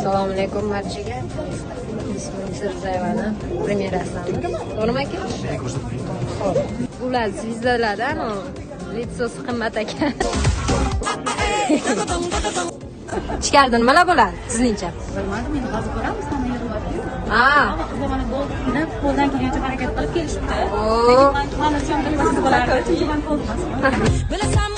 Assalomu alaykum barchaga. Ismim Sirzayevani premyerasidanmi? To'g'rimi aka? Xo'p. Ular zvizdalardan litsosi qimmat aka. Chiqardin, nima bo'ladi sizningcha? Bilmadim, endi hozir ko'ramiz, mana yig'iladi. Ha. Hozir mana bo'lib, qo'ldan kelgancha harakat qilib kelishibdi. Oo. Men hozir ham bilmasam bo'lardi, chunki men qo'lmasman.